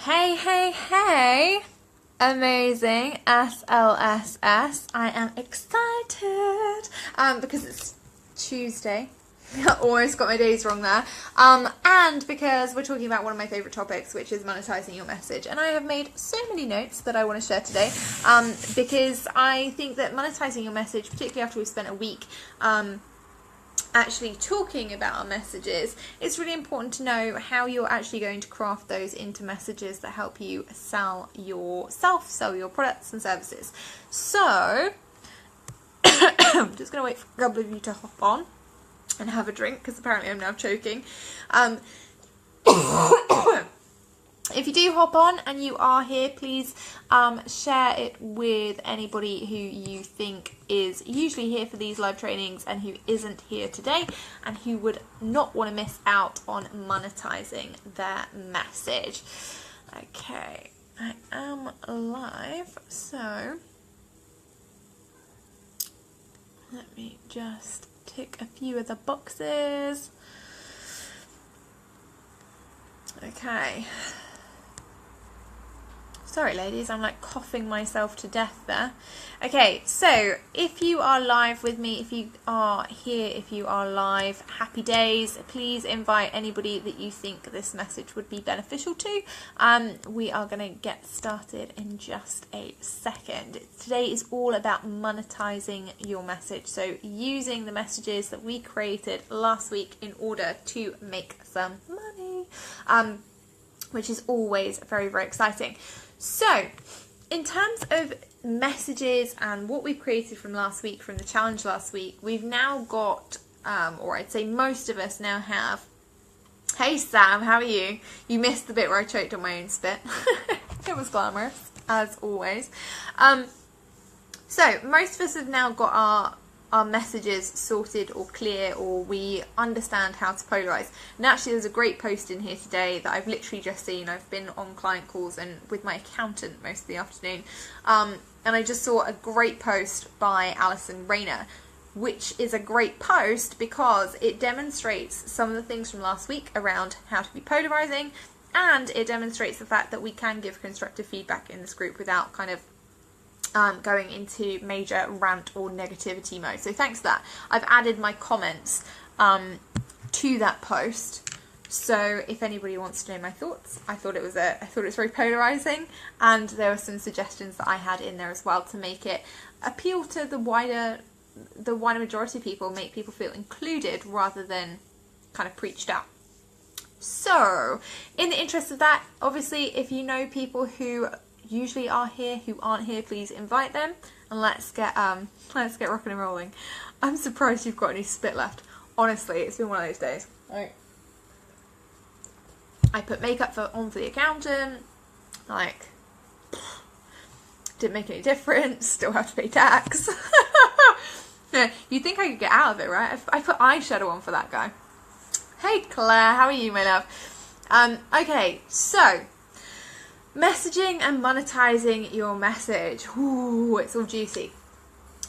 Hey, hey, hey! Amazing SLSS. I am excited because it's Tuesday. Almost got my days wrong there. And because we're talking about one of my favourite topics, which is monetizing your message. And I have made so many notes that I want to share today because I think that monetizing your message, particularly after we've spent a week actually talking about our messages, it's really important to know how you're actually going to craft those into messages that help you sell yourself, sell your products and services. So I'm just going to wait for a couple of you to hop on and have a drink because apparently I'm now choking. If you do hop on and you are here, please share it with anybody who you think is usually here for these live trainings and who isn't here today and who would not want to miss out on monetizing their message. Okay, I am live, so let me just tick a few of the boxes. Okay. Sorry ladies, I'm like coughing myself to death there. Okay, so if you are live with me, if you are here, if you are live, happy days. Please invite anybody that you think this message would be beneficial to. We are going to get started in just a second. Today is all about monetizing your message. So using the messages that we created last week in order to make some money, which is always very, very exciting. So, in terms of messages and what we've created from last week, from the challenge last week, we've now got, or I'd say most of us now have, hey Sam, how are you? You missed the bit where I choked on my own spit. It was glamorous, as always. So, most of us have now got our messages sorted or clear, or we understand how to polarize. And actually there's a great post in here today that I've literally just seen. I've been on client calls and with my accountant most of the afternoon, and I just saw a great post by Alison Rayner, which is a great post because it demonstrates some of the things from last week around how to be polarizing, and it demonstrates the fact that we can give constructive feedback in this group without kind of going into major rant or negativity mode. So thanks for that. I've added my comments to that post. So if anybody wants to know my thoughts, I thought it was very polarizing, and there were some suggestions that I had in there as well to make it appeal to the wider majority of people, make people feel included rather than kind of preached out. So in the interest of that, obviously, if you know people who usually are here who aren't here, please invite them and let's get rocking and rolling. I'm surprised you've got any spit left. Honestly, it's been one of those days. I put makeup on for the accountant, like, didn't make any difference, still have to pay tax. Yeah, you'd think I could get out of it, right? I put eyeshadow on for that guy. Hey Claire, how are you, my love? Okay, so messaging and monetizing your message. Ooh, it's all juicy.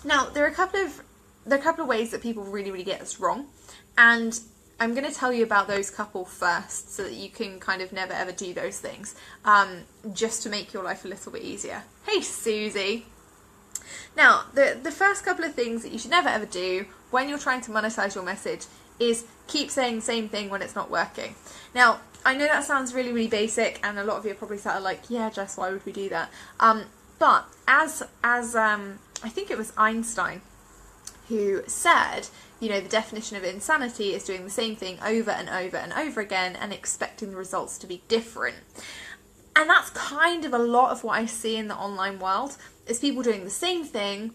Now, there are a couple of ways that people really get this wrong, and I'm going to tell you about those couple first so that you can kind of never ever do those things, just to make your life a little bit easier. Hey Susie. Now, the first couple of things that you should never ever do when you're trying to monetize your message is keep saying the same thing when it's not working. Now, I know that sounds really basic, and a lot of you are probably sort of like, yeah, Jess, why would we do that? But as I think it was Einstein who said, you know, the definition of insanity is doing the same thing over and over and over again and expecting the results to be different. And that's kind of a lot of what I see in the online world, is people doing the same thing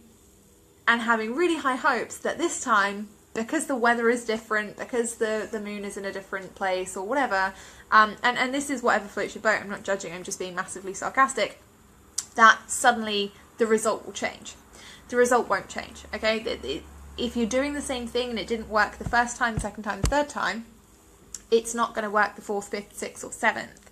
and having really high hopes that this time, because the weather is different, because the moon is in a different place or whatever, and this is whatever floats your boat, I'm not judging, I'm just being massively sarcastic, that suddenly the result will change. The result won't change, okay? If you're doing the same thing and it didn't work the first time, the second time, the third time, it's not going to work the fourth, fifth, sixth or seventh.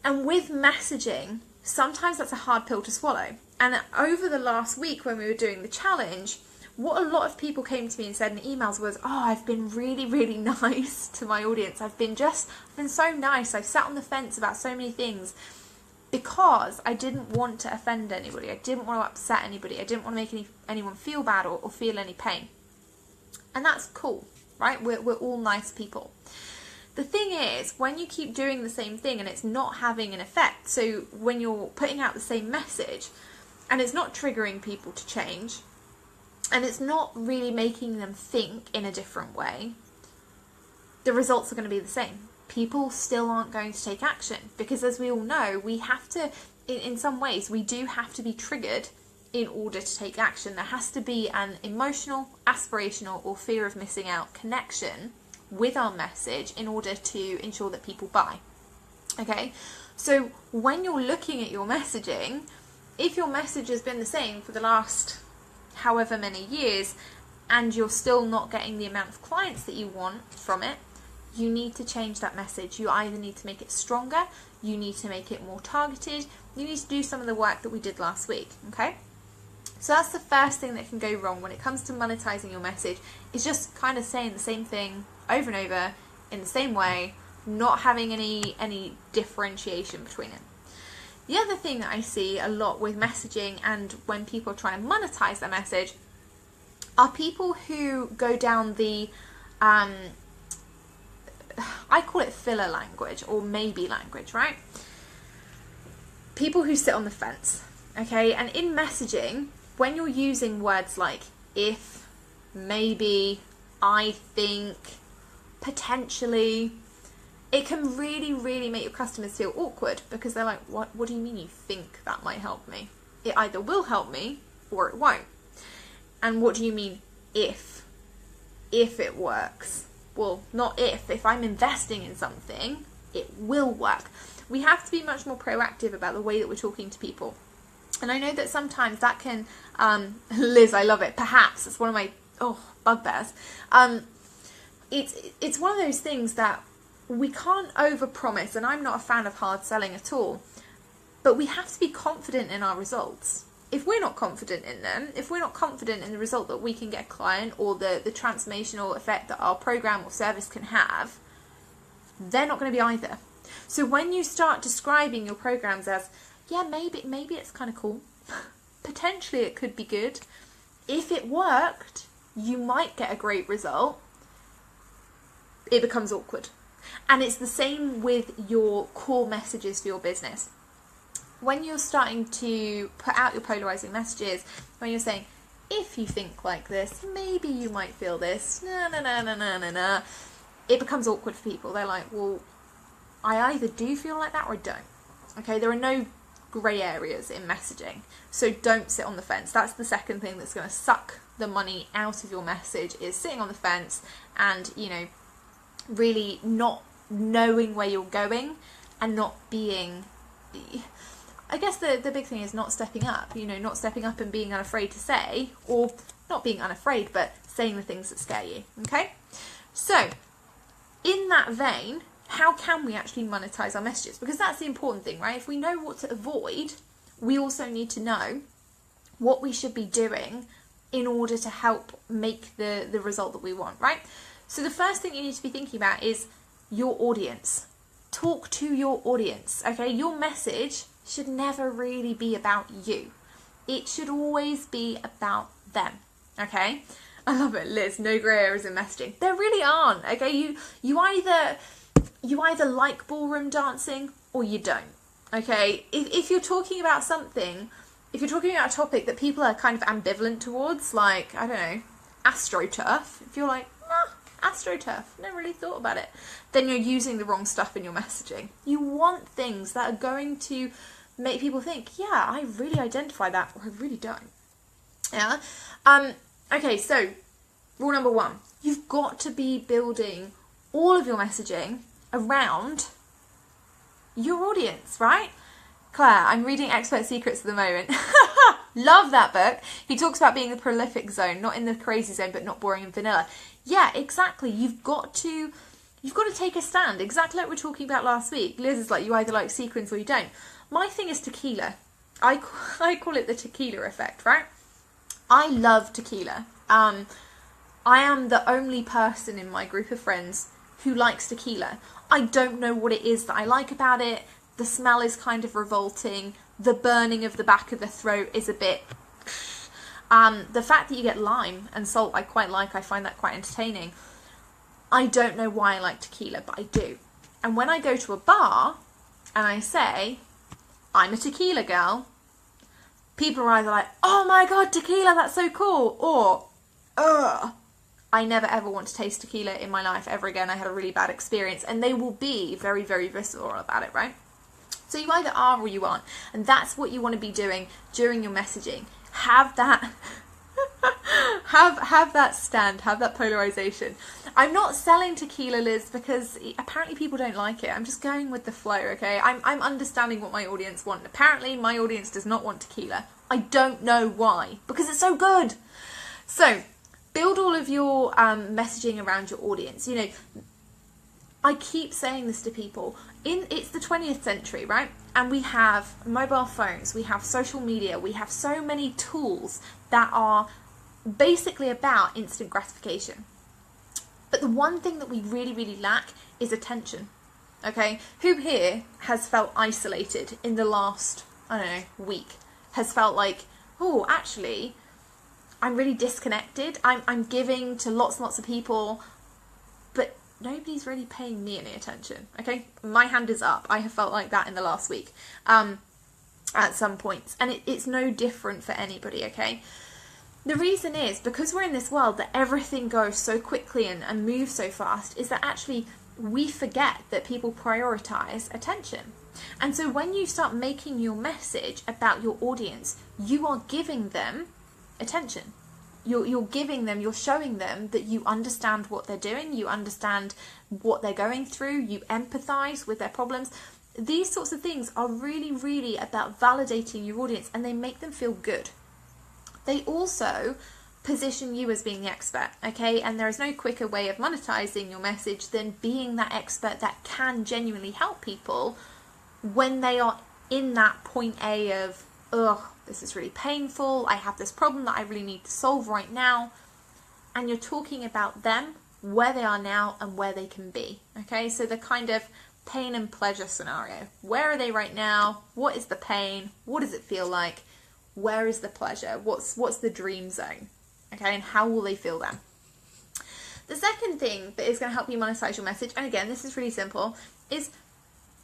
And with messaging, sometimes that's a hard pill to swallow. And over the last week when we were doing the challenge, What a lot of people came to me and said in emails was, oh, I've been really, really nice to my audience. I've been so nice. I've sat on the fence about so many things because I didn't want to offend anybody. I didn't want to upset anybody. I didn't want to make anyone feel bad or feel any pain. And that's cool, right? We're all nice people. The thing is, when you keep doing the same thing and it's not having an effect, so when you're putting out the same message and it's not triggering people to change, and it's not really making them think in a different way, the results are going to be the same. People still aren't going to take action because, as we all know, we have to, in some ways, we do have to be triggered in order to take action. There has to be an emotional, aspirational, or fear of missing out connection with our message in order to ensure that people buy. Okay, so when you're looking at your messaging, if your message has been the same for the last however many years and you're still not getting the amount of clients that you want from it, you need to change that message. You either need to make it stronger, you need to make it more targeted, you need to do some of the work that we did last week, okay? So that's the first thing that can go wrong when it comes to monetizing your message, is just kind of saying the same thing over and over in the same way, not having any differentiation between it. The other thing that I see a lot with messaging and when people are trying to monetize their message are people who go down the, I call it filler language or maybe language, right? People who sit on the fence, okay? And in messaging, when you're using words like if, maybe, I think, potentially, it can really, really make your customers feel awkward because they're like, what do you mean you think that might help me? It either will help me or it won't. And what do you mean if it works? Well, not if. If I'm investing in something, it will work. We have to be much more proactive about the way that we're talking to people. And I know that sometimes that can, Liz, I love it. Perhaps it's one of my, bugbears. It's one of those things that we can't overpromise, and I'm not a fan of hard selling at all, but we have to be confident in our results. If we're not confident in them, if we're not confident in the result that we can get a client or the transformational effect that our program or service can have, they're not going to be either. So when you start describing your programs as, yeah, maybe it's kind of cool, potentially it could be good, if it worked, you might get a great result, it becomes awkward. And it's the same with your core messages for your business. When you're starting to put out your polarizing messages, when you're saying, if you think like this, maybe you might feel this, it becomes awkward for people. They're like, well, I either do feel like that or I don't. Okay, there are no grey areas in messaging. So don't sit on the fence. That's the second thing that's going to suck the money out of your message, is sitting on the fence and, really not knowing where you're going and not being, I guess the big thing is not stepping up, not stepping up and being unafraid to say, or not being unafraid, but saying the things that scare you, okay? So, in that vein, how can we actually monetize our messages? Because that's the important thing, right? If we know what to avoid, we also need to know what we should be doing in order to help make the result that we want, right? So the first thing you need to be thinking about is your audience. Talk to your audience, okay? Your message should never really be about you. It should always be about them, okay? I love it, Liz, no grey areas in messaging. There really aren't, okay? You either like ballroom dancing or you don't, okay? If you're talking about something, if you're talking about a topic that people are kind of ambivalent towards, like, I don't know, AstroTurf, if you're like, AstroTurf, never really thought about it, then you're using the wrong stuff in your messaging. You want things that are going to make people think, yeah, I really identify that, or I really don't. Yeah? Okay, so, rule number 1, you've got to be building all of your messaging around your audience, right? Claire, I'm reading Expert Secrets at the moment. Love that book. He talks about being the prolific zone, not in the crazy zone, but not boring and vanilla. Yeah, exactly. You've got to take a stand, exactly like we were talking about last week. Liz is like, you either like sequins or you don't. My thing is tequila. I call it the tequila effect, right? I love tequila. I am the only person in my group of friends who likes tequila. I don't know what it is that I like about it. The smell is kind of revolting. The burning of the back of the throat is a bit... the fact that you get lime and salt I quite like. I find that quite entertaining. I don't know why I like tequila, but I do. And when I go to a bar and I say, I'm a tequila girl, people are either like, oh my god, tequila, that's so cool, or, ugh, I never ever want to taste tequila in my life ever again. I had a really bad experience. And they will be very, very visceral about it, right? So you either are or you aren't. And that's what you want to be doing during your messaging. Have that... have that stand, have that polarization. I'm not selling tequila, Liz, because apparently people don't like it. I'm just going with the flow, okay? I'm understanding what my audience want. Apparently my audience does not want tequila. I don't know why, because it's so good. So build all of your messaging around your audience. You know, I keep saying this to people. It's the 20th century, right? And we have mobile phones, we have social media, we have so many tools that are basically about instant gratification. But the one thing that we really, really lack is attention. Okay? Who here has felt isolated in the last, I don't know, week? Has felt like, oh, actually, I'm really disconnected. I'm giving to lots and lots of people, but nobody's really paying me any attention. Okay? My hand is up. I have felt like that in the last week at some points. And it's no different for anybody, okay? The reason is, because we're in this world that everything goes so quickly and moves so fast, is that actually we forget that people prioritize attention. And so when you start making your message about your audience, you are giving them attention. You're giving them, you're showing them that you understand what they're doing, you understand what they're going through, you empathize with their problems. These sorts of things are really, really about validating your audience, and they make them feel good. They also position you as being the expert, okay? And there is no quicker way of monetizing your message than being that expert that can genuinely help people when they are in that point A of, ugh, this is really painful, I have this problem that I really need to solve right now. And you're talking about them, where they are now and where they can be, okay? So the kind of pain and pleasure scenario. Where are they right now? What is the pain? What does it feel like? Where is the pleasure? What's the dream zone? Okay, and how will they feel then? The second thing that is going to help you monetize your message, and again, this is really simple, is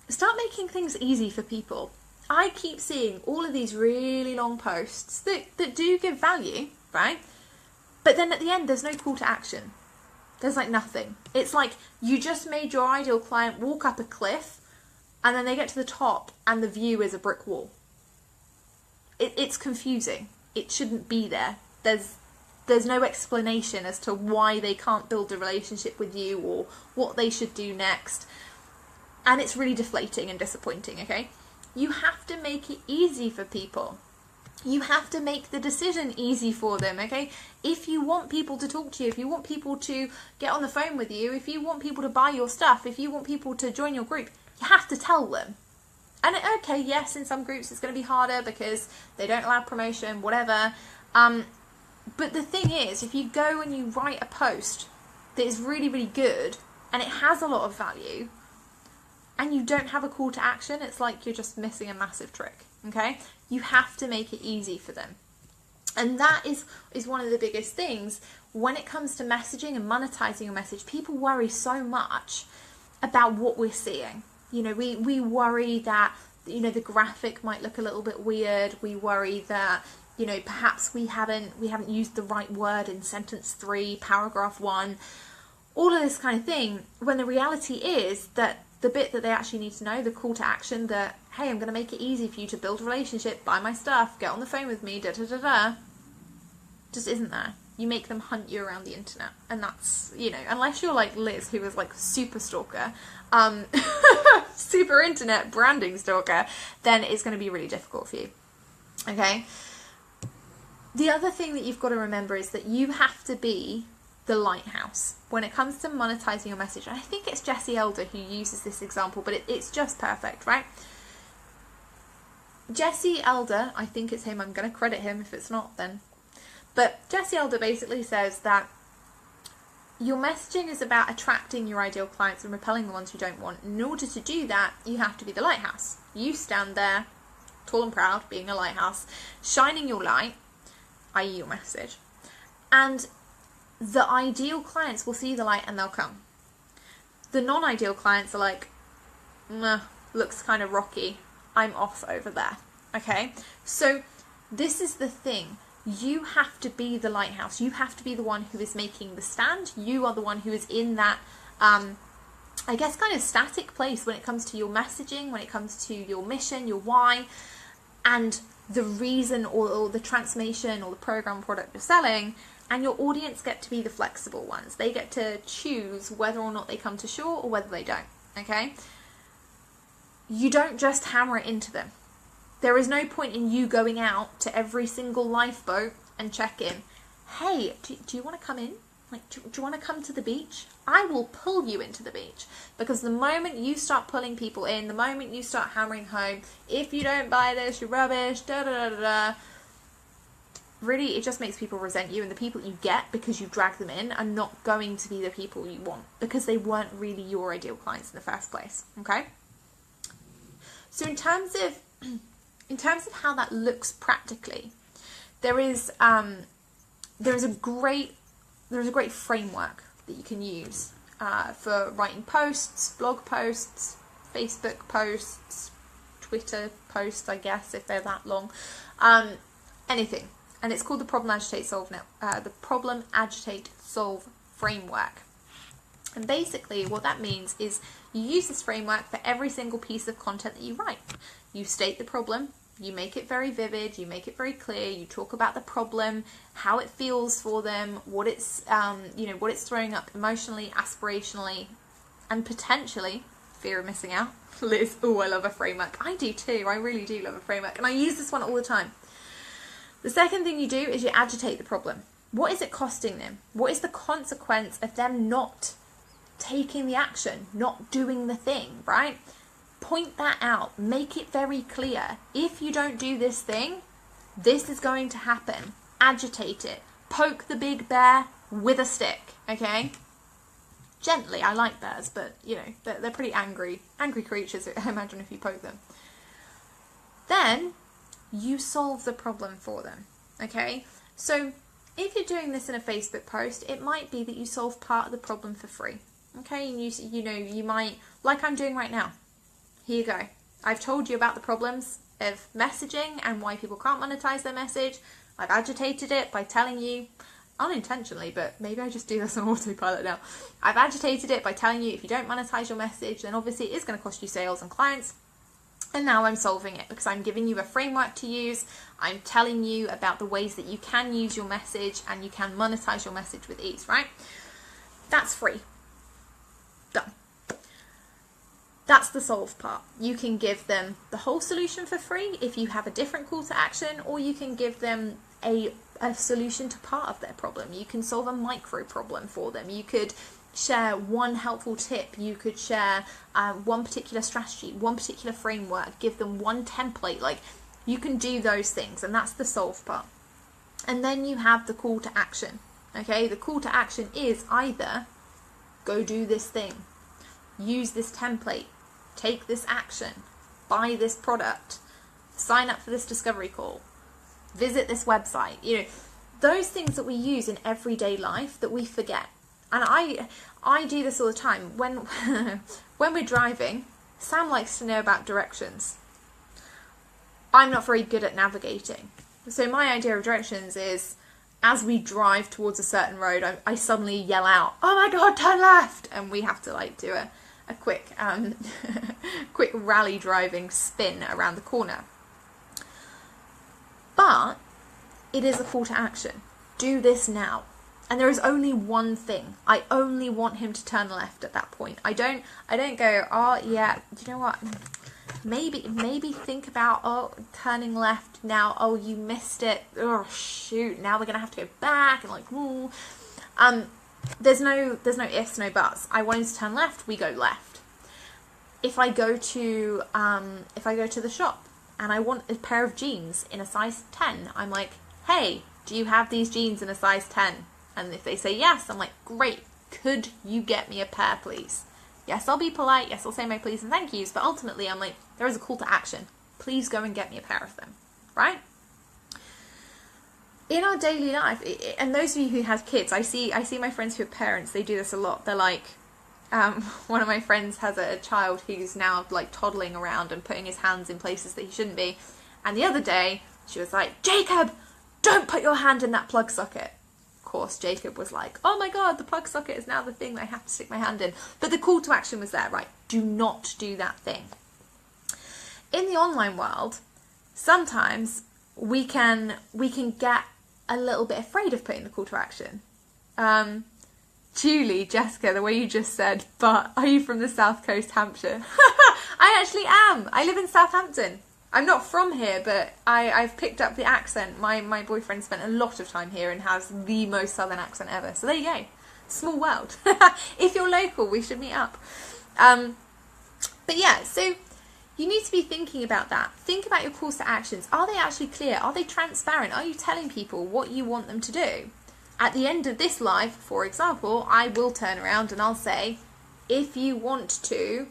start making things easy for people. I keep seeing all of these really long posts that do give value, right? But then at the end, there's no call to action. There's like nothing. It's like you just made your ideal client walk up a cliff, and then they get to the top and the view is a brick wall. It's confusing. It shouldn't be there. There's no explanation as to why they can't build a relationship with you or what they should do next. And it's really deflating and disappointing, okay? You have to make it easy for people. You have to make the decision easy for them, okay? If you want people to talk to you, if you want people to get on the phone with you, if you want people to buy your stuff, if you want people to join your group, you have to tell them. And okay, yes, in some groups it's going to be harder because they don't allow promotion, whatever. But the thing is, if you go and you write a post that is really, really good and it has a lot of value and you don't have a call to action, it's like you're just missing a massive trick, okay? You have to make it easy for them. And that is one of the biggest things when it comes to messaging and monetizing your message. People worry so much about what we're seeing. You know, we worry that, you know, the graphic might look a little bit weird. We worry that, you know, perhaps we haven't used the right word in sentence 3, paragraph 1, all of this kind of thing. When the reality is that the bit that they actually need to know, the call to action, that, hey, I'm going to make it easy for you to build a relationship, buy my stuff, get on the phone with me, just isn't there. You make them hunt you around the internet. And that's, you know, unless you're like Liz, who is like super stalker, super internet branding stalker, then it's going to be really difficult for you. Okay? The other thing that you've got to remember is that you have to be the lighthouse when it comes to monetizing your message. And I think it's Jesse Elder who uses this example, but it's just perfect, right? Jesse Elder, I think it's him, I'm going to credit him. If it's not, then But Jesse Elder basically says that your messaging is about attracting your ideal clients and repelling the ones you don't want. In order to do that, you have to be the lighthouse. You stand there, tall and proud, being a lighthouse, shining your light, i.e. your message. And the ideal clients will see the light and they'll come. The non-ideal clients are like, nah, looks kind of rocky, I'm off over there. Okay? So this is the thing. You have to be the lighthouse. You have to be the one who is making the stand. You are the one who is in that, I guess, kind of static place when it comes to your messaging, when it comes to your mission, your why, and the reason or the transformation or the program or product you're selling. And your audience get to be the flexible ones. They get to choose whether or not they come to shore or whether they don't. Okay? You don't just hammer it into them. There is no point in you going out to every single lifeboat and check in. Hey, do you want to come in? Like, do you want to come to the beach? I will pull you into the beach. Because the moment you start pulling people in, the moment you start hammering home, if you don't buy this, you're rubbish, da da da da da. Really, it just makes people resent you, and the people you get because you drag them in are not going to be the people you want because they weren't really your ideal clients in the first place. Okay? So in terms of how that looks practically, there is a great framework that you can use for writing posts, blog posts, Facebook posts, Twitter posts, I guess, if they're that long, anything. And it's called the Problem Agitate Solve framework. And basically what that means is you use this framework for every single piece of content that you write. You state the problem, you make it very vivid, you make it very clear, you talk about the problem, how it feels for them, what it's what it's throwing up emotionally, aspirationally, and potentially fear of missing out. Liz, oh, I love a framework. I do too. I really do love a framework, and I use this one all the time. The second thing you do is you agitate the problem. What is it costing them? What is the consequence of them not taking the action, not doing the thing, right? Point that out. Make it very clear. If you don't do this thing, this is going to happen. Agitate it. Poke the big bear with a stick, okay? Gently. I like bears, but, you know, they're pretty angry creatures, I imagine, if you poke them. Then you solve the problem for them, okay? So if you're doing this in a Facebook post, it might be that you solve part of the problem for free, okay? And you might, like I'm doing right now. Here you go. I've told you about the problems of messaging and why people can't monetize their message. I've agitated it by telling you, unintentionally, but maybe I just do this on autopilot now. I've agitated it by telling you if you don't monetize your message, then obviously it is going to cost you sales and clients. And now I'm solving it because I'm giving you a framework to use. I'm telling you about the ways that you can use your message and you can monetize your message with ease, right? That's free. Done. That's the solve part. You can give them the whole solution for free if you have a different call to action, or you can give them a solution to part of their problem. You can solve a micro problem for them. You could share one helpful tip. You could share one particular strategy, one particular framework, give them one template. Like, you can do those things, and that's the solve part. And then you have the call to action. Okay, the call to action is either go do this thing, use this template, take this action, buy this product, sign up for this discovery call, visit this website. You know, those things that we use in everyday life that we forget. And I do this all the time. When we're driving, Sam likes to know about directions. I'm not very good at navigating. So my idea of directions is, as we drive towards a certain road, I suddenly yell out, "Oh my God, turn left!" And we have to like do a quick quick rally driving spin around the corner. But it is a call to action. Do this now. And there is only one thing. I only want him to turn left at that point. I don't go, oh yeah, do you know what? Maybe think about, turning left now. Oh, you missed it. Oh shoot, now we're gonna have to go back and like, ooh. There's no ifs, no buts. I want him to turn left, we go left. If I go to the shop and I want a pair of jeans in a size 10, I'm like, hey, do you have these jeans in a size 10? And if they say yes, I'm like, great, could you get me a pair, please? Yes, I'll be polite. Yes, I'll say my please and thank yous. But ultimately, I'm like, there is a call to action. Please go and get me a pair of them, right? In our daily life, and those of you who have kids, I see my friends who are parents, they do this a lot. They're like, one of my friends has a child who's now like toddling around and putting his hands in places that he shouldn't be. And the other day, she was like, Jacob, don't put your hand in that plug socket. Of course, Jacob was like, oh my God, the plug socket is now the thing that I have to stick my hand in. But the call to action was there, right? Do not do that thing. In the online world, sometimes we can get a little bit afraid of putting the call to action. Julie, Jessica, the way you just said, but are you from the South Coast, Hampshire? I actually am. I live in Southampton. I'm not from here, but I've picked up the accent. My boyfriend spent a lot of time here and has the most southern accent ever. So there you go. Small world. If you're local, we should meet up. But yeah, so you need to be thinking about that. Think about your calls to actions. Are they actually clear? Are they transparent? Are you telling people what you want them to do? At the end of this live, for example, I will turn around and I'll say, if you want to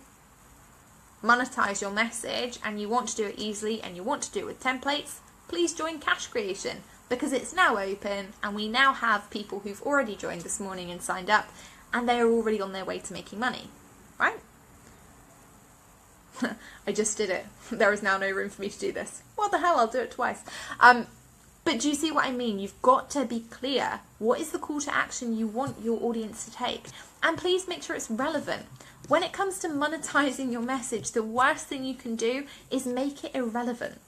monetize your message and you want to do it easily and you want to do it with templates, please join Cash Creation, because it's now open and we now have people who've already joined this morning and signed up, and they are already on their way to making money, right? I just did it. There is now no room for me to do this. What the hell, I'll do it twice. But do you see what I mean? You've got to be clear. What is the call to action you want your audience to take? And please make sure it's relevant. When it comes to monetizing your message, the worst thing you can do is make it irrelevant.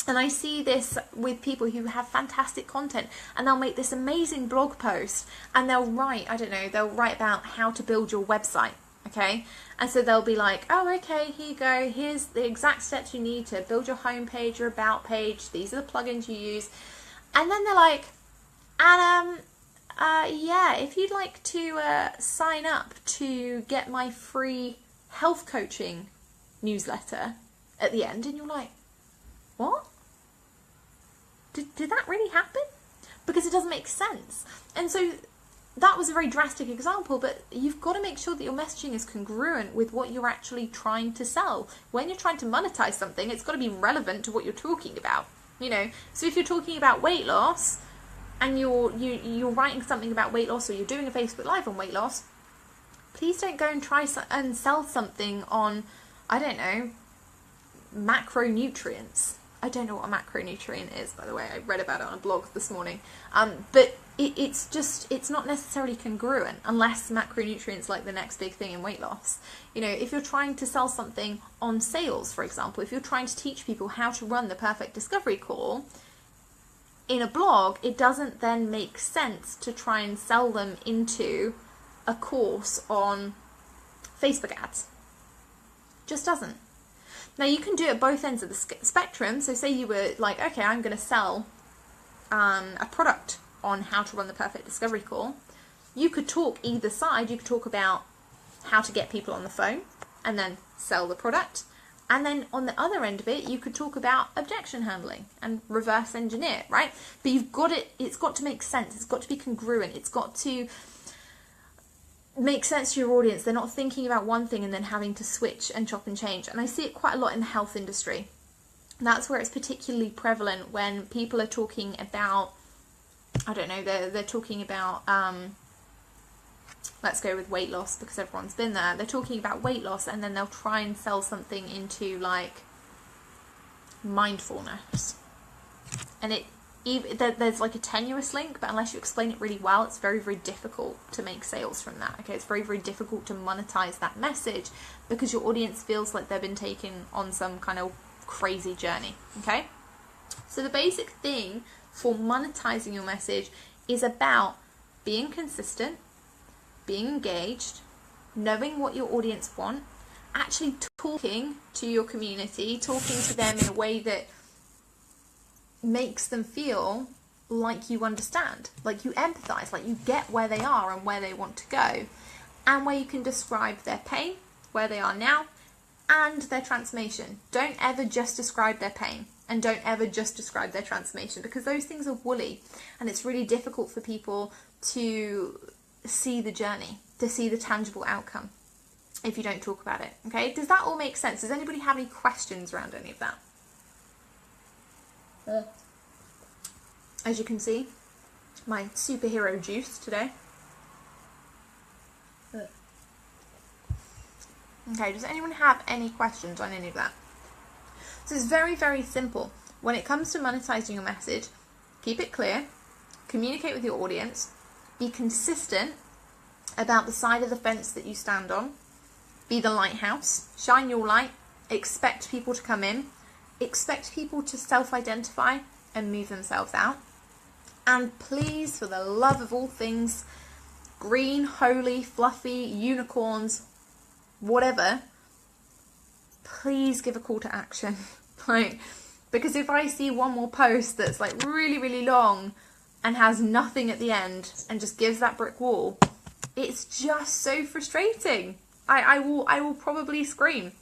And I see this with people who have fantastic content, and they'll make this amazing blog post and they'll write, I don't know, they'll write about how to build your website. Okay, and so they'll be like, oh, okay, here you go, here's the exact steps you need to build your homepage, your about page, these are the plugins you use. And then they're like, and yeah, if you'd like to sign up to get my free health coaching newsletter at the end, and you're like, what? Did that really happen? Because it doesn't make sense. And so that was a very drastic example, but you've got to make sure that your messaging is congruent with what you're actually trying to sell. When you're trying to monetize something, it's got to be relevant to what you're talking about. You know, so if you're talking about weight loss and you're writing something about weight loss, or you're doing a Facebook Live on weight loss, please don't go and try and sell something on, I don't know, macronutrients. I don't know what a macronutrient is, by the way. I read about it on a blog this morning. But it's not necessarily congruent unless macronutrients like the next big thing in weight loss. You know, if you're trying to sell something on sales, for example, if you're trying to teach people how to run the perfect discovery call in a blog, it doesn't then make sense to try and sell them into a course on Facebook ads. Just doesn't. Now, you can do it at both ends of the spectrum. So say you were like, okay, I'm going to sell a product on how to run the perfect discovery call. You could talk either side. You could talk about how to get people on the phone and then sell the product. And then on the other end of it, you could talk about objection handling and reverse engineer, right? But it's got to make sense. It's got to be congruent. It's got to make sense to your audience. They're not thinking about one thing and then having to switch and chop and change. And I see it quite a lot in the health industry. That's where it's particularly prevalent when people are talking about, I don't know, they're talking about, let's go with weight loss because everyone's been there. They're talking about weight loss and then they'll try and sell something into like mindfulness. And there's like a tenuous link, but unless you explain it really well, it's very, very difficult to make sales from that. Okay, it's very, very difficult to monetize that message because your audience feels like they've been taken on some kind of crazy journey. Okay, so the basic thing for monetizing your message is about being consistent, being engaged, knowing what your audience want, actually talking to your community, talking to them in a way that makes them feel like you understand, like you empathize, like you get where they are and where they want to go, and where you can describe their pain, where they are now, and their transformation. Don't ever just describe their pain. and don't ever just describe their transformation, because those things are woolly and it's really difficult for people to see the journey, to see the tangible outcome if you don't talk about it. Okay, does that all make sense? Does anybody have any questions around any of that? As you can see, my superhero juice today. Okay, does anyone have any questions on any of that? So it's very, very simple. When it comes to monetizing your message, keep it clear, communicate with your audience, be consistent about the side of the fence that you stand on, be the lighthouse, shine your light, expect people to come in, expect people to self-identify and move themselves out. And please, for the love of all things green, holy, fluffy, unicorns, whatever, please give a call to action. Like, because if I see one more post that's like really, really long and has nothing at the end and just gives that brick wall, it's just so frustrating. I will probably scream,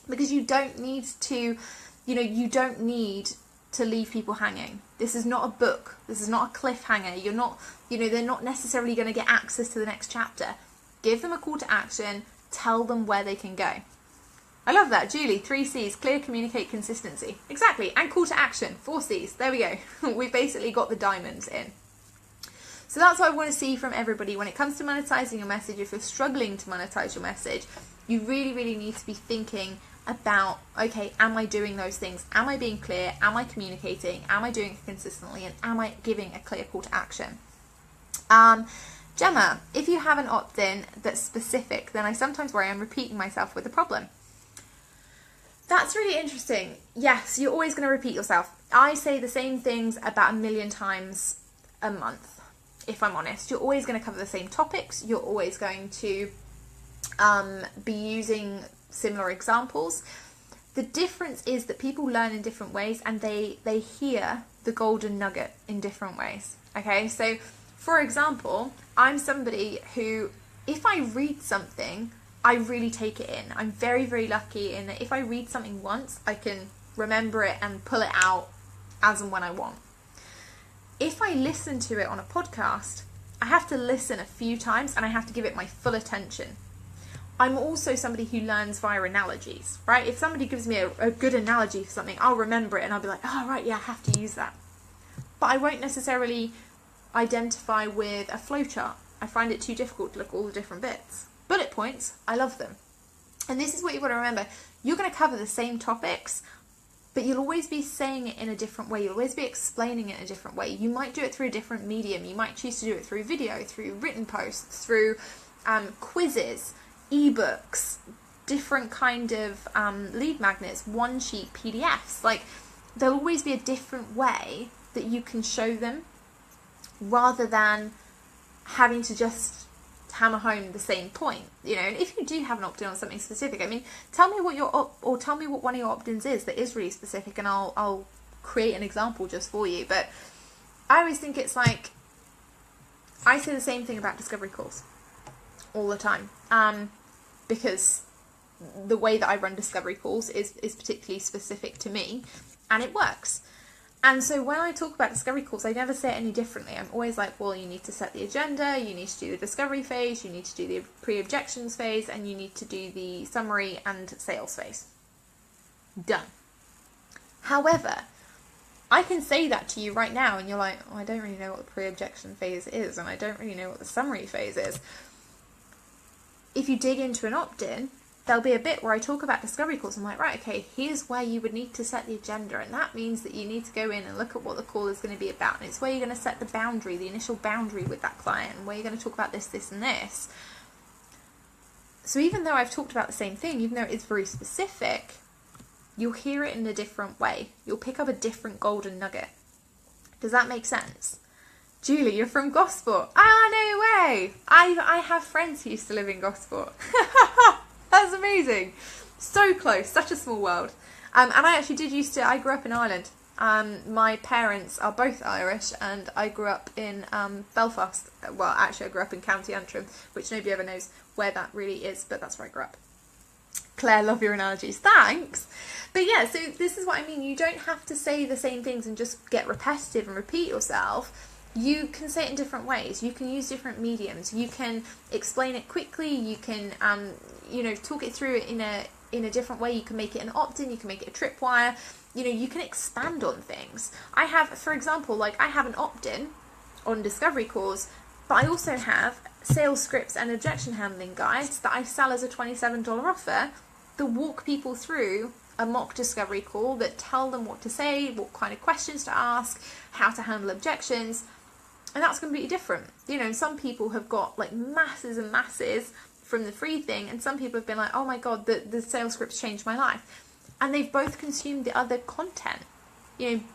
because you don't need to, you don't need to leave people hanging. This is not a book. This is not a cliffhanger. You're not, they're not necessarily going to get access to the next chapter. Give them a call to action. Tell them where they can go. I love that. Julie, 3 C's, clear, communicate, consistency. Exactly. And call to action, 4 C's. There we go. We've basically got the diamonds in. So that's what I want to see from everybody. When it comes to monetizing your message, if you're struggling to monetize your message, you really, really need to be thinking about, okay, am I doing those things? Am I being clear? Am I communicating? Am I doing it consistently? And am I giving a clear call to action? Gemma, if you have an opt-in that's specific, then I sometimes worry I'm repeating myself with the problem. That's really interesting. Yes, you're always going to repeat yourself. I say the same things about 1 million times a month, if I'm honest. You're always going to cover the same topics. You're always going to be using similar examples. The difference is that people learn in different ways, and they hear the golden nugget in different ways. Okay, so for example, I'm somebody who, if I read something, I really take it in. I'm very, very lucky in that if I read something once, I can remember it and pull it out as and when I want. If I listen to it on a podcast, I have to listen a few times and I have to give it my full attention. I'm also somebody who learns via analogies, right? If somebody gives me a good analogy for something, I'll remember it and I'll be like, oh, right, yeah, I have to use that. But I won't necessarily identify with a flowchart. I find it too difficult to look at all the different bits. Bullet points, I love them. And this is what you've got to remember. You're going to cover the same topics, but you'll always be saying it in a different way. You'll always be explaining it in a different way. You might do it through a different medium. You might choose to do it through video, through written posts, through quizzes, ebooks, different kind of lead magnets, one sheet PDFs. Like, there'll always be a different way that you can show them, rather than having to just hammer home the same point, And if you do have an opt-in on something specific, I mean, tell me what tell me what one of your opt-ins is that is really specific, and I'll create an example just for you. But I always think it's like, I say the same thing about discovery calls all the time, because the way that I run discovery calls is particularly specific to me, and it works. And so when I talk about discovery calls, I never say it any differently. I'm always like, well, you need to set the agenda, you need to do the discovery phase, you need to do the pre-objections phase, and you need to do the summary and sales phase. Done. However, I can say that to you right now, and you're like, oh, I don't really know what the pre-objection phase is, and I don't really know what the summary phase is. If you dig into an opt-in, there'll be a bit where I talk about discovery calls. I'm like, right, okay, here's where you would need to set the agenda, and that means that you need to go in and look at what the call is going to be about, and it's where you're going to set the boundary, the initial boundary with that client, and where you're going to talk about this, this, and this. So even though I've talked about the same thing, even though it's very specific, you'll hear it in a different way. You'll pick up a different golden nugget. Does that make sense? Julie, you're from Gosport. Ah, no way! I have friends who used to live in Gosport. That's amazing. So close, such a small world. And I actually I grew up in Ireland. My parents are both Irish, and I grew up in Belfast. Well, actually I grew up in County Antrim, which nobody ever knows where that really is, but that's where I grew up. Claire, love your analogies. Thanks. But yeah, so this is what I mean. You don't have to say the same things and just get repetitive and repeat yourself. You can say it in different ways. You can use different mediums. You can explain it quickly. You can, talk it through in a different way. You can make it an opt-in. You can make it a tripwire. You can expand on things. I have, for example, I have an opt-in on discovery calls, but I also have sales scripts and objection handling guides that I sell as a $27 offer that walk people through a mock discovery call, that tell them what to say, what kind of questions to ask, how to handle objections. And that's completely different. Some people have got masses and masses from the free thing, and some people have been like, oh my god, the sales scripts changed my life. And they've both consumed the other content,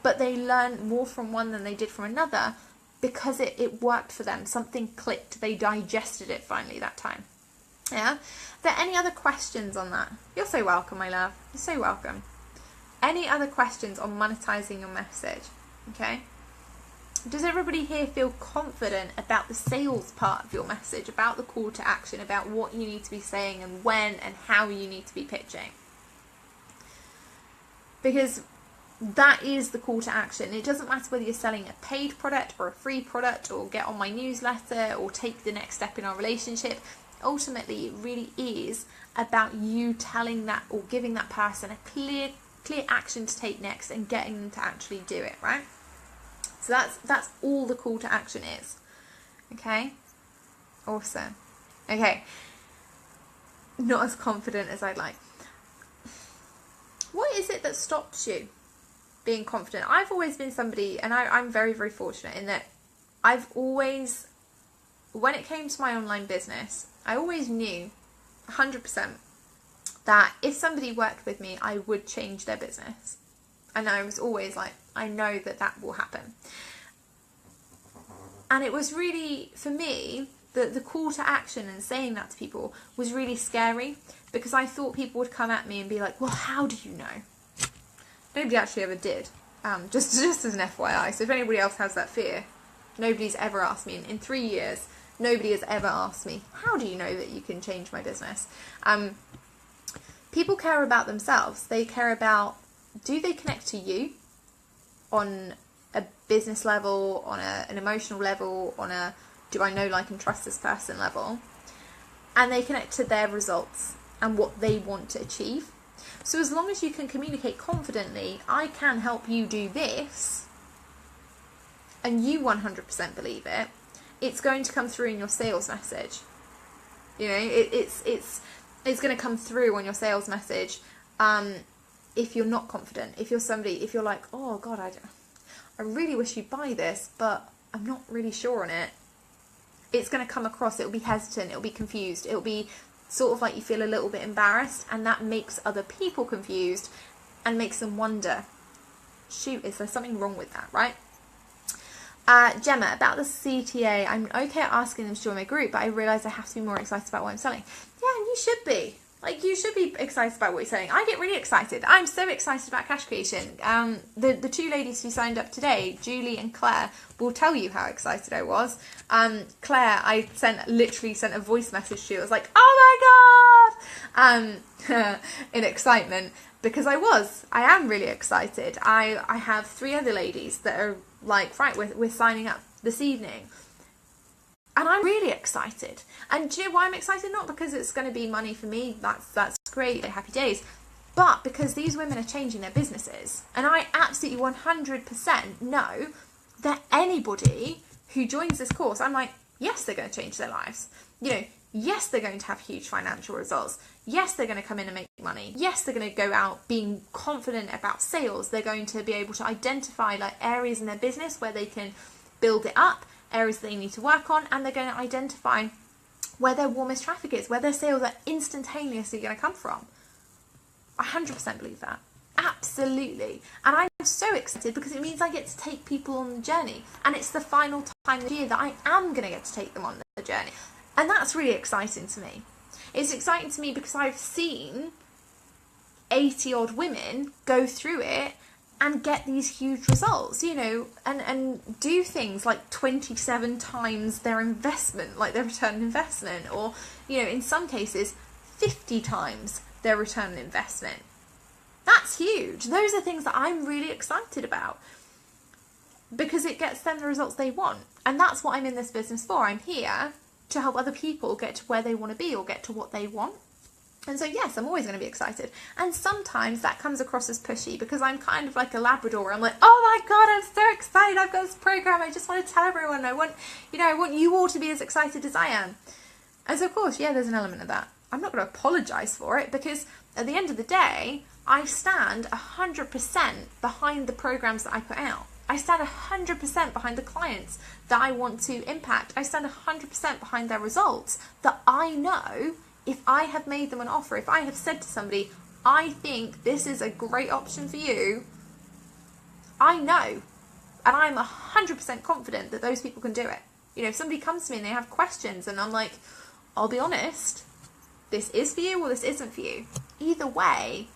but they learn more from one than they did from another because it worked for them. Something clicked. They digested it finally that time. Yeah? Are there any other questions on that? You're so welcome, my love. You're so welcome. Any other questions on monetizing your message? Okay? Does everybody here feel confident about the sales part of your message, about the call to action, about what you need to be saying and when and how you need to be pitching? Because that is the call to action. It doesn't matter whether you're selling a paid product or a free product, or get on my newsletter, or take the next step in our relationship. Ultimately, it really is about you telling that or giving that person a clear action to take next and getting them to actually do it, right? So that's all the call to action is. Okay? Awesome. Okay. Not as confident as I'd like. What is it that stops you being confident? I've always been somebody, and I'm very, very fortunate in that I've always, when it came to my online business, I always knew 100% that if somebody worked with me, I would change their business. And I was always like, I know that will happen. And it was really, for me, the call to action and saying that to people was really scary, because I thought people would come at me and be like, well, how do you know? Nobody actually ever did. Just as an FYI. So if anybody else has that fear, nobody's ever asked me. In 3 years, nobody has ever asked me, how do you know that you can change my business? People care about themselves. They care about, do they connect to you on a business level, on an emotional level, on a do I know, like, and trust this person level? And they connect to their results and what they want to achieve. So as long as you can communicate confidently, I can help you do this, and you 100% believe it, it's going to come through in your sales message. It's going to come through on your sales message. If you're not confident, if you're like, oh God, I really wish you'd buy this, but I'm not really sure on it. It's going to come across, it'll be hesitant, it'll be confused, it'll be sort of like you feel a little bit embarrassed, and that makes other people confused and makes them wonder, shoot, is there something wrong with that, right? Gemma, about the CTA, I'm okay at asking them to join my group, but I realise I have to be more excited about what I'm selling. Yeah, and you should be. You should be excited about what you're selling. I get really excited. I'm so excited about cash creation. The two ladies who signed up today, Julie and Claire, will tell you how excited I was. Claire, I literally sent a voice message to you. I was like, oh my God! In excitement, because I am really excited. I have 3 other ladies that are like, right, we're signing up this evening. And I'm really excited. And do you know why I'm excited? Not because it's going to be money for me. That's great. Happy days. But because these women are changing their businesses. And I absolutely 100% know that anybody who joins this course, I'm like, yes, they're going to change their lives. Yes, they're going to have huge financial results. Yes, they're going to come in and make money. Yes, they're going to go out being confident about sales. They're going to be able to identify areas in their business where they can build it up, areas they need to work on, and they're going to identify where their warmest traffic is, where their sales are instantaneously going to come from. I 100% believe that. Absolutely. And I'm so excited because it means I get to take people on the journey, and it's the final time of the year that I am going to get to take them on the journey. And that's really exciting to me. It's exciting to me because I've seen 80 odd women go through it and get these huge results, and do things like 27 times their investment, like their return on investment, or, in some cases, 50 times their return on investment. That's huge. Those are things that I'm really excited about because it gets them the results they want. And that's what I'm in this business for. I'm here to help other people get to where they want to be or get to what they want. And so, yes, I'm always going to be excited. And sometimes that comes across as pushy because I'm kind of like a Labrador. I'm like, oh my God, I'm so excited. I've got this program. I just want to tell everyone. I want you all to be as excited as I am. And so, of course, yeah, there's an element of that. I'm not going to apologize for it because at the end of the day, I stand 100% behind the programs that I put out. I stand 100% behind the clients that I want to impact. I stand 100% behind their results that I know if I have made them an offer, if I have said to somebody, I think this is a great option for you, I know, and I'm 100% confident that those people can do it. If somebody comes to me and they have questions and I'm like, I'll be honest, this is for you or this isn't for you. Either way,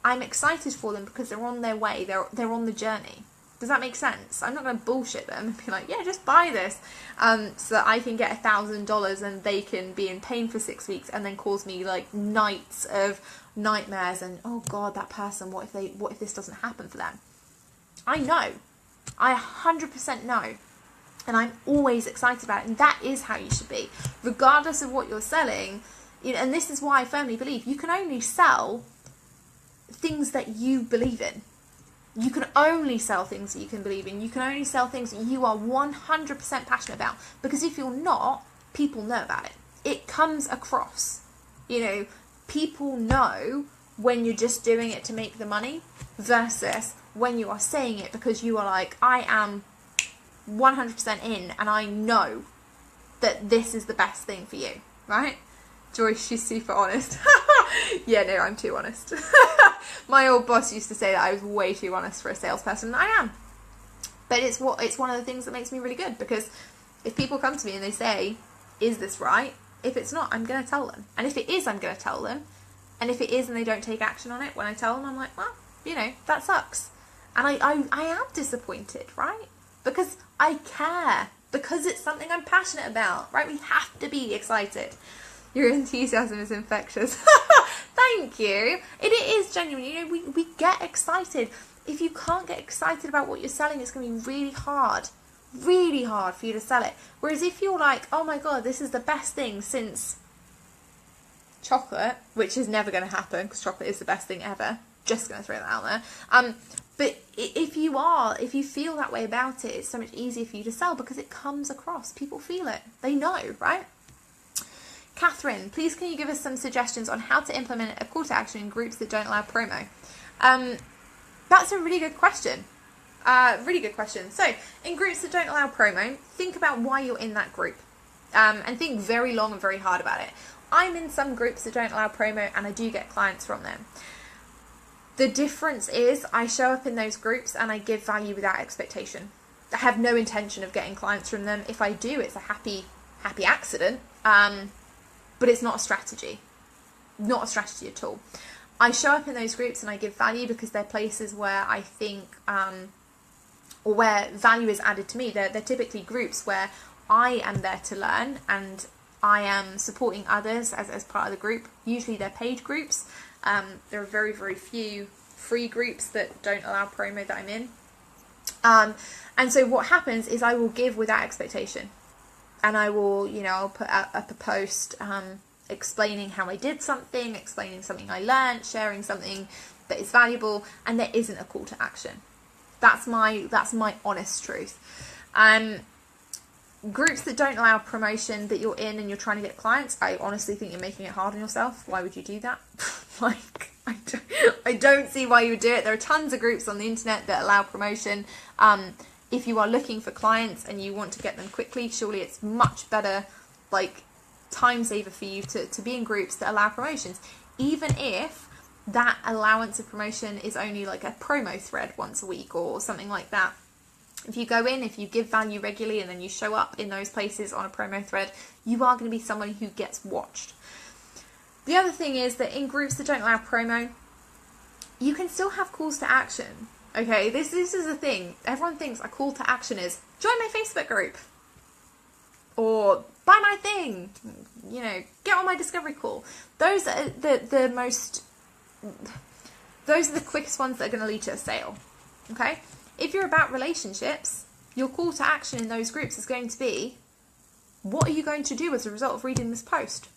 I'm excited for them because they're on their way, they're on the journey. Does that make sense? I'm not going to bullshit them and be like, yeah, just buy this so that I can get $1,000 and they can be in pain for 6 weeks and then cause me like nights of nightmares and, oh God, that person, what if this doesn't happen for them? I know. I 100% know. And I'm always excited about it. And that is how you should be. Regardless of what you're selling, and this is why I firmly believe you can only sell things that you believe in. You can only sell things that you can believe in. You can only sell things that you are 100% passionate about. Because if you're not, people know about it. It comes across. People know when you're just doing it to make the money versus when you are saying it because you are like, I am 100% in and I know that this is the best thing for you, right? Joyce, she's super honest. Yeah, no, I'm too honest. My old boss used to say that I was way too honest for a salesperson, and I am. But it's one of the things that makes me really good, because if people come to me and they say, is this right? If it's not, I'm going to tell them. And if it is, I'm going to tell them. And if it is and they don't take action on it, when I tell them, I'm like, well, that sucks. And I am disappointed, right? Because I care. Because it's something I'm passionate about, right? We have to be excited. Your enthusiasm is infectious. Thank you. It is genuine. We get excited. If you can't get excited about what you're selling, it's going to be really hard for you to sell it. Whereas if you're like, oh my God, this is the best thing since chocolate, which is never going to happen because chocolate is the best thing ever. Just going to throw that out there. But if you feel that way about it, it's so much easier for you to sell because it comes across. People feel it. They know, right? Catherine, please can you give us some suggestions on how to implement a call to action in groups that don't allow promo? That's a really good question. Really good question. So, in groups that don't allow promo, think about why you're in that group. And think very long and very hard about it. I'm in some groups that don't allow promo and I do get clients from them. The difference is I show up in those groups and I give value without expectation. I have no intention of getting clients from them. If I do, it's a happy accident. But it's not a strategy. Not a strategy at all. I show up in those groups and I give value because they're places where I think, or where value is added to me. They're typically groups where I am there to learn and I am supporting others as part of the group. Usually they're paid groups. There are very, very few free groups that don't allow promo that I'm in. And so what happens is I will give without expectation. And I will, I'll put up a post explaining how I did something, explaining something I learned, sharing something that is valuable, and there isn't a call to action. That's my honest truth. Groups that don't allow promotion that you're in and you're trying to get clients, I honestly think you're making it hard on yourself. Why would you do that? I don't see why you would do it. There are tons of groups on the internet that allow promotion. If you are looking for clients and you want to get them quickly, surely it's much better, time saver for you to be in groups that allow promotions. Even if that allowance of promotion is only like a promo thread once a week or something like that. If you go in, if you give value regularly and then you show up in those places on a promo thread, you are going to be someone who gets watched. The other thing is that in groups that don't allow promo, you can still have calls to action. Okay, this is the thing. Everyone thinks a call to action is join my Facebook group or buy my thing, you know, get on my discovery call. Those are those are the quickest ones that are going to lead to a sale. Okay? If you're about relationships, your call to action in those groups is going to be, what are you going to do as a result of reading this post?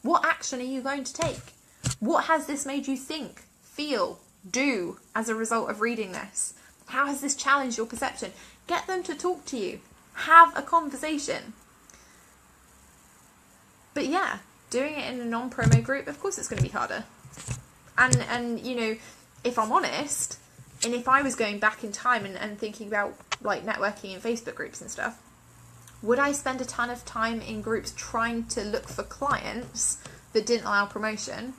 What action are you going to take? What has this made you think, feel, do as a result of reading this? How has this challenged your perception? Get them to talk to you. Have a conversation. But yeah, doing it in a non-promo group, of course it's going to be harder. And you know, if I'm honest, and if I was going back in time and thinking about like networking in Facebook groups and stuff, would I spend a ton of time in groups trying to look for clients that didn't allow promotion?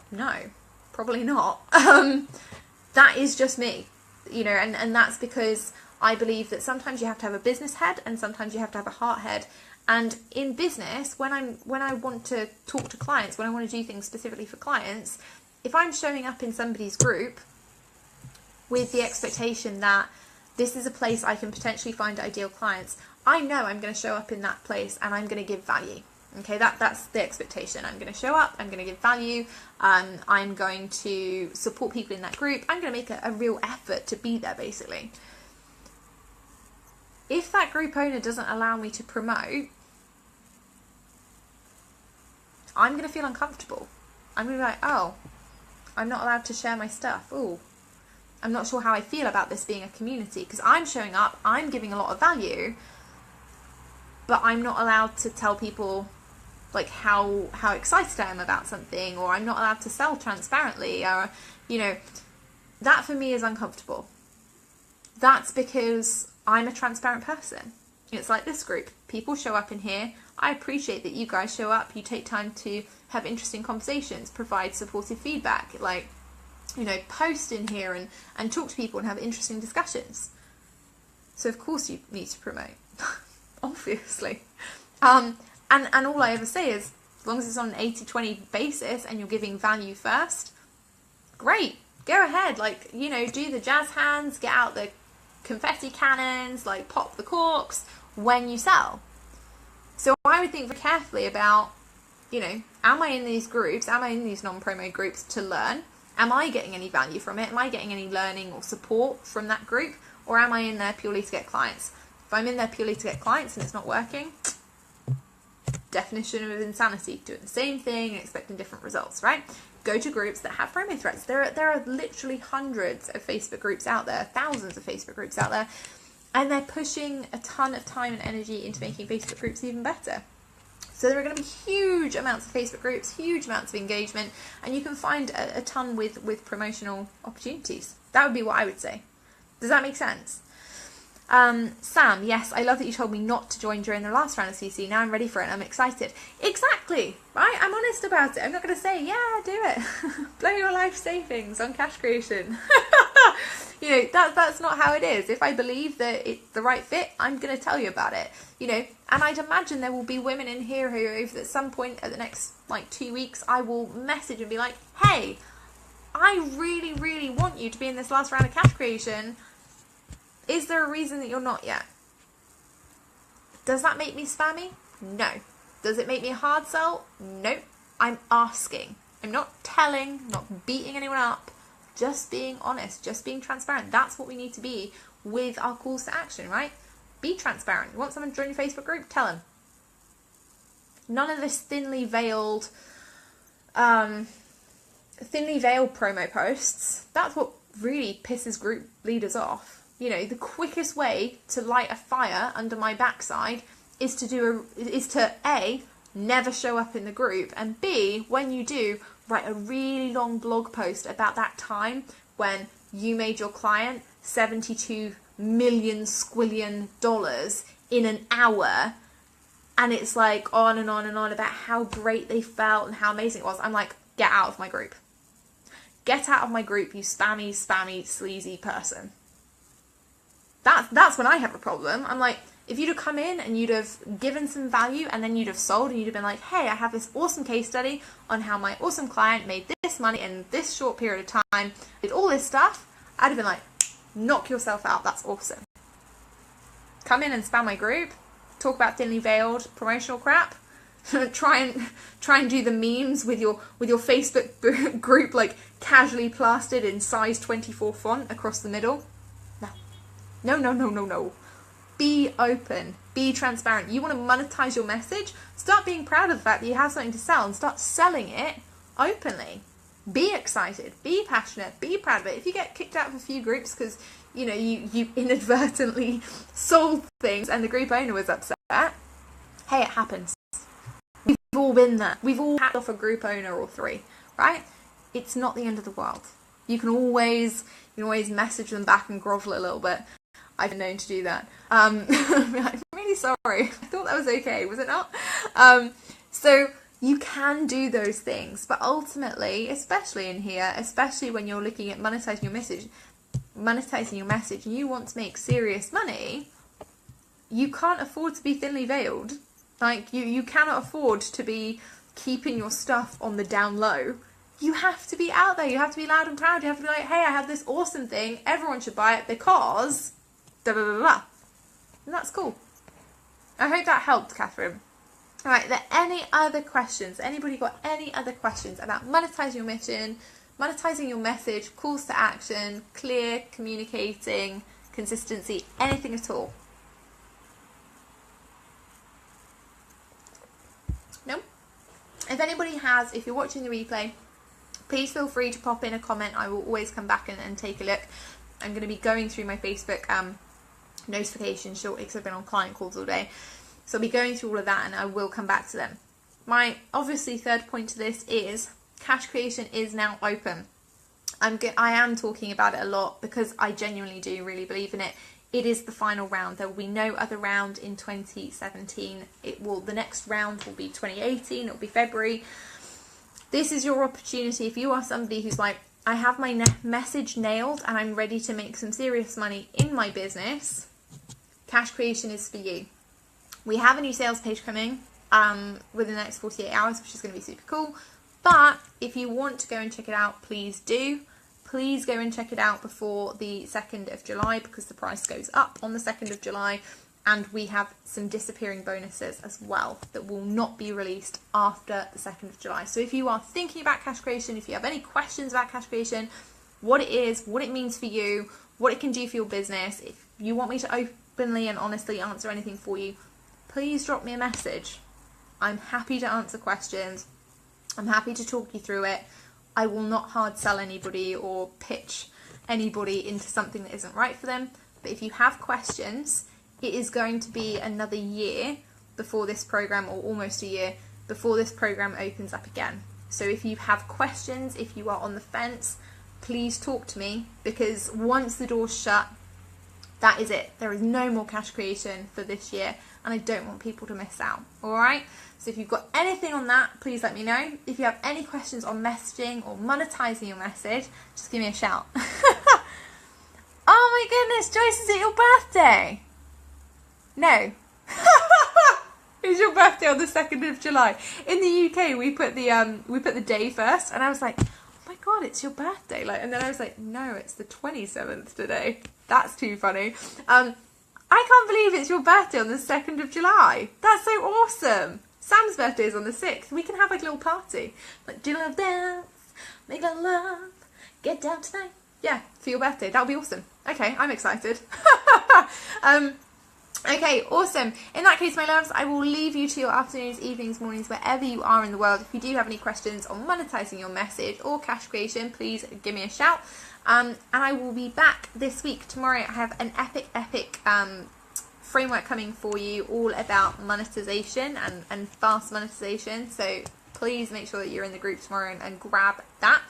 No, probably not. That is just me, you know, and that's because I believe that sometimes you have to have a business head and sometimes you have to have a heart head. And in business, when I want to talk to clients, when I want to do things specifically for clients, if I'm showing up in somebody's group with the expectation that this is a place I can potentially find ideal clients, I know I'm going to show up in that place and I'm going to give value. Okay, that's the expectation. I'm going to show up, I'm going to give value, I'm going to support people in that group, I'm going to make a real effort to be there, basically. If that group owner doesn't allow me to promote, I'm going to feel uncomfortable. I'm going to be like, oh, I'm not allowed to share my stuff. Oh, I'm not sure how I feel about this being a community, because I'm showing up, I'm giving a lot of value, but I'm not allowed to tell people like how excited I am about something, or I'm not allowed to sell transparently, or, you know, that for me is uncomfortable. That's because I'm a transparent person. It's like this group. People show up in here. I appreciate that you guys show up. You take time to have interesting conversations, provide supportive feedback, like, you know, post in here and talk to people and have interesting discussions. So of course you need to promote, obviously. And all I ever say is, as long as it's on an 80-20 basis and you're giving value first, great, go ahead. Like, you know, do the jazz hands, get out the confetti cannons, like pop the corks when you sell. So I would think very carefully about, you know, am I in these groups, am I in these non-promo groups to learn? Am I getting any value from it? Am I getting any learning or support from that group? Or am I in there purely to get clients? If I'm in there purely to get clients and it's not working, definition of insanity, doing the same thing and expecting different results, right? Go to groups that have promo threads. There are literally hundreds of Facebook groups out there, thousands of Facebook groups out there, and they're pushing a ton of time and energy into making Facebook groups even better. So there are going to be huge amounts of Facebook groups, huge amounts of engagement, and you can find a ton with promotional opportunities. That would be what I would say. Does that make sense? Sam, yes, I love that you told me not to join during the last round of CC. Now I'm ready for it and I'm excited. Exactly, right? I'm honest about it. I'm not going to say, yeah, do it. Blow your life savings on cash creation. You know, that's not how it is. If I believe that it's the right fit, I'm going to tell you about it. You know, and I'd imagine there will be women in here who, if at some point at the next, like, 2 weeks, I will message and be like, hey, I really, really want you to be in this last round of cash creation. Is there a reason that you're not yet? Does that make me spammy? No. Does it make me a hard sell? Nope. I'm asking. I'm not telling, not beating anyone up, just being honest, just being transparent. That's what we need to be with our calls to action, right? Be transparent. You want someone to join your Facebook group? Tell them. None of this thinly veiled promo posts. That's what really pisses group leaders off. You know, the quickest way to light a fire under my backside is to A, never show up in the group, and B, when you do, write a really long blog post about that time when you made your client $72 million squillion in an hour, and it's like on and on and on about how great they felt and how amazing it was. I'm like, get out of my group. Get out of my group, you spammy, sleazy person. That's when I have a problem. I'm like, if you'd have come in and you'd have given some value and then you'd have sold and you'd have been like, hey, I have this awesome case study on how my awesome client made this money in this short period of time, did all this stuff, I'd have been like, knock yourself out, that's awesome. Come in and spam my group, talk about thinly veiled promotional crap. try and do the memes with your Facebook group like casually plastered in size 24 font across the middle. No. Be open. Be transparent. You want to monetize your message? Start being proud of the fact that you have something to sell and start selling it openly. Be excited. Be passionate. Be proud of it. If you get kicked out of a few groups because, you know, you inadvertently sold things and the group owner was upset, hey, it happens. We've all been there. We've all hacked off a group owner or 3, right? It's not the end of the world. You can always message them back and grovel a little bit. I've been known to do that. I'm really sorry. I thought that was okay. Was it not? So you can do those things, but ultimately, especially in here, especially when you're looking at monetizing your message, and you want to make serious money, you can't afford to be thinly veiled. Like you cannot afford to be keeping your stuff on the down low. You have to be out there. You have to be loud and proud. You have to be like, hey, I have this awesome thing. Everyone should buy it because da da da da. And that's cool. I hope that helped, Catherine. All right, are there any other questions? Anybody got any other questions about monetizing your mission, monetizing your message, calls to action, clear communicating, consistency, anything at all? No? If anybody has, if you're watching the replay, please feel free to pop in a comment. I will always come back and take a look. I'm going to be going through my Facebook notifications shortly because I've been on client calls all day. So I'll be going through all of that and I will come back to them. My obviously third point to this is cash creation is now open. I am talking about it a lot because I genuinely do really believe in it. It is the final round. There will be no other round in 2017. The next round will be 2018. It will be February. This is your opportunity. If you are somebody who's like, I have my message nailed and I'm ready to make some serious money in my business, cash creation is for you. We have a new sales page coming within the next 48 hours, which is going to be super cool. But if you want to go and check it out, please do. Please go and check it out before the 2nd of July because the price goes up on the 2nd of July. And we have some disappearing bonuses as well that will not be released after the 2nd of July. So if you are thinking about cash creation, if you have any questions about cash creation, what it is, what it means for you, what it can do for your business, if you want me to openly and honestly answer anything for you, please drop me a message. I'm happy to answer questions. I'm happy to talk you through it. I will not hard sell anybody or pitch anybody into something that isn't right for them. But if you have questions, it is going to be another year before this program, or almost a year before this program opens up again. So if you have questions, if you are on the fence, please talk to me because once the door's shut, that is it. There is no more cash creation for this year and I don't want people to miss out. Alright? So if you've got anything on that, please let me know. If you have any questions on messaging or monetizing your message, just give me a shout. Oh my goodness, Joyce, is it your birthday? No. It's your birthday on the 2nd of July. In the UK, we put the day first, and I was like, oh my god, it's your birthday. And then I was like, no, it's the 27th today. That's too funny. I can't believe it's your birthday on the 2nd of July. That's so awesome. Sam's birthday is on the 6th. We can have a little party. Do you love dance? Make love. Get down tonight. Yeah, for your birthday. That'll be awesome. Okay, I'm excited. Okay, awesome. In that case, my loves, I will leave you to your afternoons, evenings, mornings, wherever you are in the world. If you do have any questions on monetizing your message or cash creation, please give me a shout. And I will be back this week. Tomorrow I have an epic framework coming for you all about monetization and fast monetization. So please make sure that you're in the group tomorrow and grab that.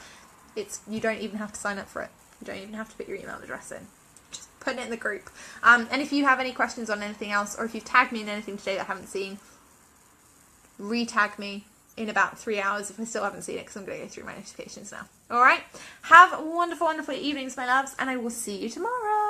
You don't even have to sign up for it. You don't even have to put your email address in. Just put it in the group. And if you have any questions on anything else, or if you've tagged me in anything today that I haven't seen, re-tag me in about 3 hours if I still haven't seen it, because I'm going to go through my notifications now. Alright? Have wonderful, wonderful evenings, my loves, and I will see you tomorrow.